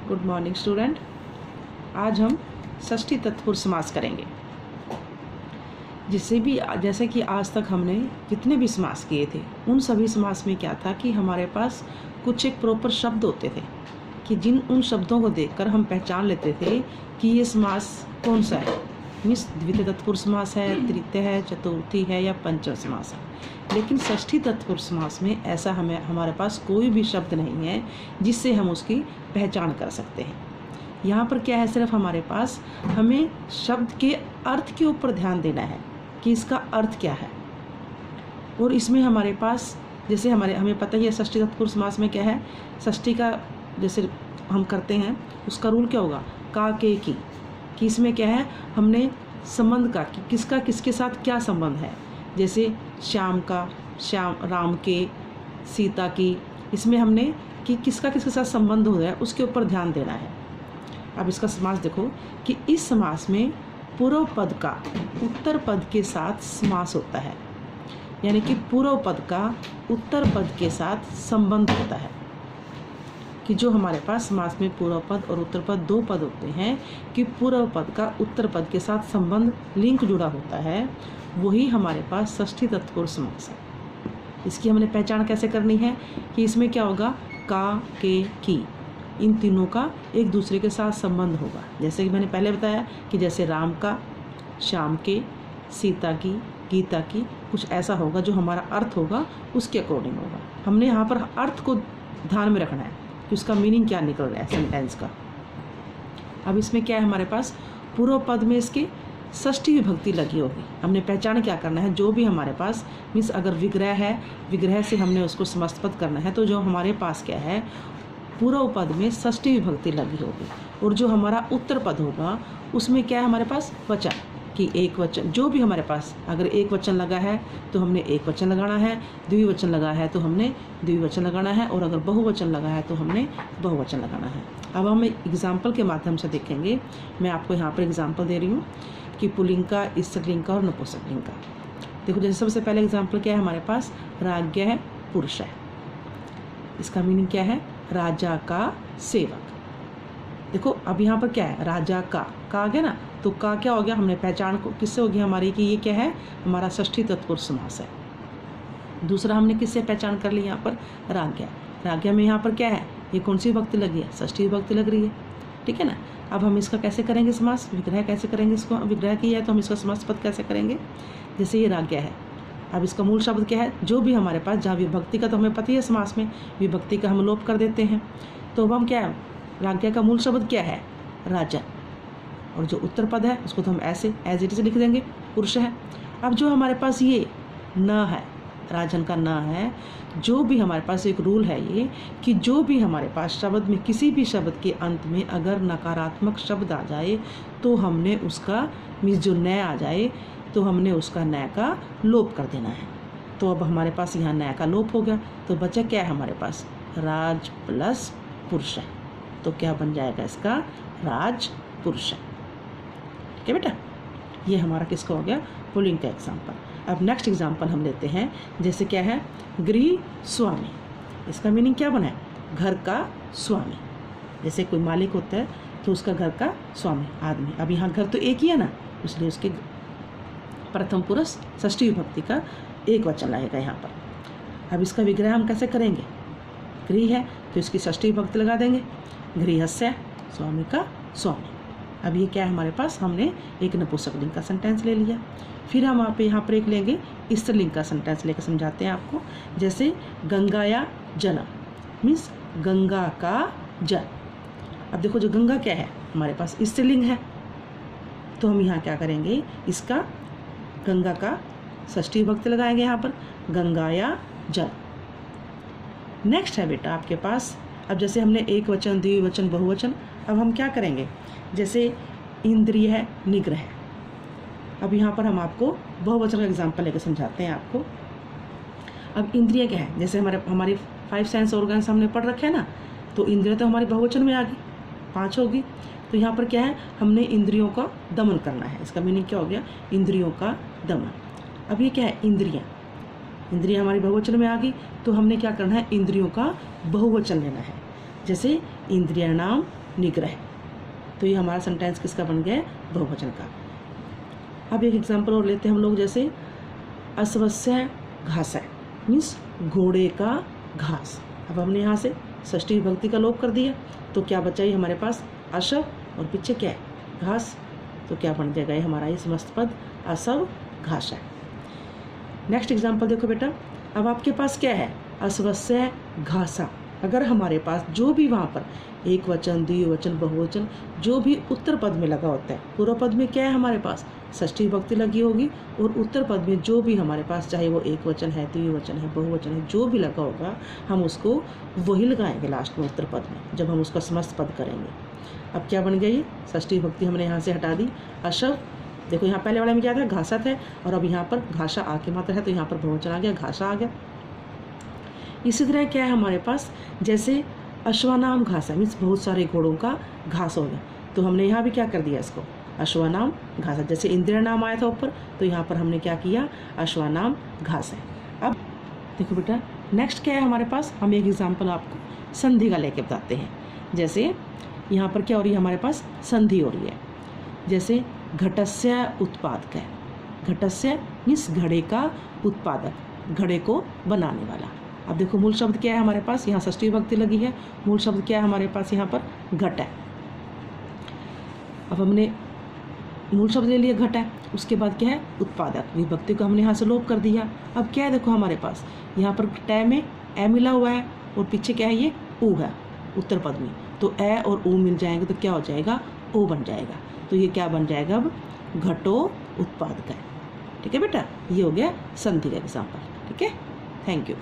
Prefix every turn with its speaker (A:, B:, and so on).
A: Good morning student. आज हम षष्ठी तत्पुरुष समास करेंगे। जैसे कि आज तक हमने जितने भी समास किए थे उन सभी समास में क्या था कि हमारे पास कुछ एक प्रॉपर शब्द होते थे कि उन शब्दों को देखकर हम पहचान लेते थे कि ये समास कौन सा है। मीन्स द्वितीय तत्पुरुष समास है, तृतीय है, चतुर्थी है या पंचम समास है। लेकिन षष्ठी तत्पुरुष समास में ऐसा हमारे पास कोई भी शब्द नहीं है जिससे हम उसकी पहचान कर सकते हैं। यहाँ पर क्या है, सिर्फ हमारे पास हमें शब्द के अर्थ के ऊपर ध्यान देना है कि इसका अर्थ क्या है। और इसमें हमारे पास जैसे हमें पता ही है षष्ठी तत्पुरुष समास में क्या है। षष्ठी का जैसे हम करते हैं उसका रूल क्या होगा, का के की। कि इसमें क्या है, हमने संबंध का कि किसका किसके साथ क्या संबंध है। जैसे राम के, सीता की, इसमें हमने कि किसका किसके साथ संबंध हो रहा है उसके ऊपर ध्यान देना है। अब इसका समास देखो कि इस समास में पूर्व पद का उत्तर पद के साथ समास होता है, यानी कि पूर्व पद का उत्तर पद के साथ संबंध होता है। कि जो हमारे पास समास में पूर्व पद और उत्तर पद दो पद होते हैं कि पूर्व पद का उत्तर पद के साथ संबंध लिंक जुड़ा होता है, वही हमारे पास षष्ठी तत्पुरुष समास है। इसकी हमने पहचान कैसे करनी है कि इसमें क्या होगा, का, के, की, इन तीनों का एक दूसरे के साथ संबंध होगा। जैसे कि मैंने पहले बताया कि जैसे राम का, श्याम के, सीता की, गीता की, कुछ ऐसा होगा जो हमारा अर्थ होगा उसके अकॉर्डिंग होगा। हमने यहाँ पर अर्थ को ध्यान में रखना है कि उसका मीनिंग क्या निकल रहा है सेंटेंस का। अब इसमें क्या है, हमारे पास पूर्व पद में इसके षष्ठी विभक्ति लगी होगी। हमने पहचान क्या करना है, जो भी हमारे पास मीन्स अगर विग्रह है, विग्रह से हमने उसको समस्त पद करना है, तो जो हमारे पास क्या है पूर्व पद में षष्ठी विभक्ति लगी होगी। और जो हमारा उत्तर पद होगा उसमें क्या है हमारे पास वचन, कि एक वचन, जो भी हमारे पास अगर एक वचन लगा है तो हमने एक वचन लगाना है, द्विवचन लगा है तो हमने द्विवचन लगाना है, और अगर बहुवचन लगा है तो हमने बहुवचन लगाना है। अब हम एग्जाम्पल के माध्यम से देखेंगे। मैं आपको यहाँ पर एग्जाम्पल दे रही हूँ कि पुल्लिंग का, स्त्रीलिंग का और नपुंसकलिंग का। देखो जैसे सबसे पहले एग्जाम्पल क्या है, हमारे पास राज्ञ है, पुरुष है। इसका मीनिंग क्या है, राजा का सेवक। देखो अब यहाँ पर क्या है, राजा का आ गया ना, तो का क्या हो गया, हमने पहचान को किससे हो गया हमारी कि ये क्या है, हमारा षष्ठी तत्पुरुष समास है। दूसरा हमने किससे पहचान कर ली, यहाँ पर राज्ञा। राज्ञा में यहाँ पर क्या है, ये कौन सी विभक्ति लगी है, षष्ठी विभक्ति लग रही है, ठीक है ना। अब हम इसका कैसे करेंगे समास, विग्रह कैसे करेंगे, इसको विग्रह किया है तो हम इसका समास पद कैसे करेंगे। जैसे ये राज्ञा है, अब इसका मूल शब्द क्या है, जो भी हमारे पास, जहाँ विभक्ति का तो हमें पता ही है समास में विभक्ति का हम लोप कर देते हैं। तो अब हम क्या है, राज्ञा का मूल शब्द क्या है, राजन, और जो उत्तर पद है उसको तो हम ऐसे एज इट इज लिख देंगे, पुरुष है। अब जो हमारे पास ये न है, राजन का न है, जो भी हमारे पास एक रूल है ये कि जो भी हमारे पास शब्द में, किसी भी शब्द के अंत में अगर नकारात्मक शब्द आ जाए तो हमने उसका मीन्स जो न आ जाए तो हमने उसका न का लोप कर देना है। तो अब हमारे पास यहाँ न का लोप हो गया, तो बचा क्या है हमारे पास, राज प्लस पुरुष है। तो क्या बन जाएगा इसका, राज पुरुष है। ठीक है बेटा, ये हमारा किसका हो गया, पुल्लिंग का एग्जाम्पल। अब नेक्स्ट एग्जाम्पल हम लेते हैं। जैसे क्या है, गृह स्वामी। इसका मीनिंग क्या बना है, घर का स्वामी। जैसे कोई मालिक होता है तो उसका घर का स्वामी आदमी। अब यहाँ घर तो एक ही है ना, इसलिए उसके प्रथम पुरुष षष्ठी विभक्ति का एक वचन लगेगा यहाँ पर। अब इसका विग्रह हम कैसे करेंगे, गृह है तो इसकी षष्ठी विभक्ति लगा देंगे, गृहस्य, स्वामी का स्वामी। अब ये क्या है हमारे पास, हमने एक नपुंसकलिंग का सेंटेंस ले लिया। फिर हम यहाँ पर एक लेंगे स्त्रीलिंग का सेंटेंस लेकर समझाते हैं आपको। जैसे गंगाया जलम, मीन्स गंगा का जल। अब देखो जो गंगा क्या है हमारे पास स्त्रीलिंग है, तो हम यहाँ क्या करेंगे, इसका गंगा का षष्ठी विभक्ति लगाएंगे यहाँ पर, गंगाया जल। नेक्स्ट है बेटा आपके पास, अब जैसे हमने एक वचन, द्विवचन, बहुवचन, अब हम क्या करेंगे, जैसे इंद्रिय है, निग्रह। अब यहाँ पर हम आपको बहुवचन का एग्जाम्पल लेकर समझाते हैं आपको। अब इंद्रिय क्या है, जैसे हमारी 5 सेंस ऑर्गन्स हमने पढ़ रखे हैं ना, तो इंद्रिय तो हमारी बहुवचन में आ गई, 5 होगी। तो यहाँ पर क्या है, हमने इंद्रियों का दमन करना है। इसका मीनिंग क्या हो गया, इंद्रियों का दमन। अब ये क्या है, इंद्रिय हमारी बहुवचन में आ गई, तो हमने क्या करना है, इंद्रियों का बहुवचन लेना है। जैसे इंद्रियाणाम निग्रह। तो ये हमारा सेंटेंस किसका बन गया है? बहुवचन का। अब एक एग्जाम्पल और लेते हैं हम लोग, जैसे अश्वस्य घास है, मीन्स घोड़े का घास। अब हमने यहाँ से षष्ठी विभक्ति का लोप कर दिया, तो क्या बचा ये हमारे पास? अशव, और पीछे क्या है? घास। तो क्या बन जाएगा ये हमारा ये समस्त पद? अशव घास है। नेक्स्ट एग्जाम्पल देखो बेटा, अब आपके पास क्या है? अश्वस्य घासा। अगर हमारे पास जो भी वहाँ पर एक वचन, द्विवचन, बहुवचन जो भी उत्तर पद में लगा होता है, पूर्व पद में क्या है हमारे पास? षष्ठी विभक्ति लगी होगी, और उत्तर पद में जो भी हमारे पास, चाहे वो एक वचन है, द्विवचन है, बहुवचन है, जो भी लगा होगा हम उसको वही लगाएंगे लास्ट में उत्तर पद में, जब हम उसका समस्त पद करेंगे। अब क्या बन गया ये? षष्ठी विभक्ति हमने यहाँ से हटा दी, अशव। देखो यहाँ पहले वाले में क्या था? घासा था, और अब यहाँ पर घासा आके मात्रा है, तो यहाँ पर बहुवचन आ गया, घासा आ गया। इसी तरह क्या है हमारे पास? जैसे अश्वानाम घासा, मीन्स बहुत सारे घोड़ों का घास हो गया, तो हमने यहाँ भी क्या कर दिया इसको? अश्वानाम घासा। जैसे इंदिरा नाम आया था ऊपर, तो यहाँ पर हमने क्या किया? अश्वानाम घास है। अब देखो बेटा, नेक्स्ट क्या है हमारे पास? हम एक एग्जाम्पल आपको संधि का लेके बताते हैं। जैसे यहाँ पर क्या हो रही है हमारे पास? संधि हो रही है। जैसे घटस्य उत्पादक है, घटस्य मीन्स घड़े का उत्पादक, घड़े को बनाने वाला। अब देखो मूल शब्द क्या है हमारे पास? यहाँ षष्ठी विभक्ति लगी है, मूल शब्द क्या है हमारे पास? यहाँ पर घट है। अब हमने मूल शब्द ले लिया घट है, उसके बाद क्या है? उत्पादक। विभक्ति को हमने यहाँ से लोप कर दिया। अब क्या है देखो हमारे पास? यहाँ पर टै में ए मिला हुआ है, और पीछे क्या है? ये ऊ है उत्तर पद में, तो ए और ऊ मिल जाएंगे, तो क्या हो जाएगा? ओ बन जाएगा। तो ये क्या बन जाएगा? अब घटो उत्पादक है। ठीक है बेटा, ये हो गया संधि का एग्जाम्पल। ठीक है, थैंक यू।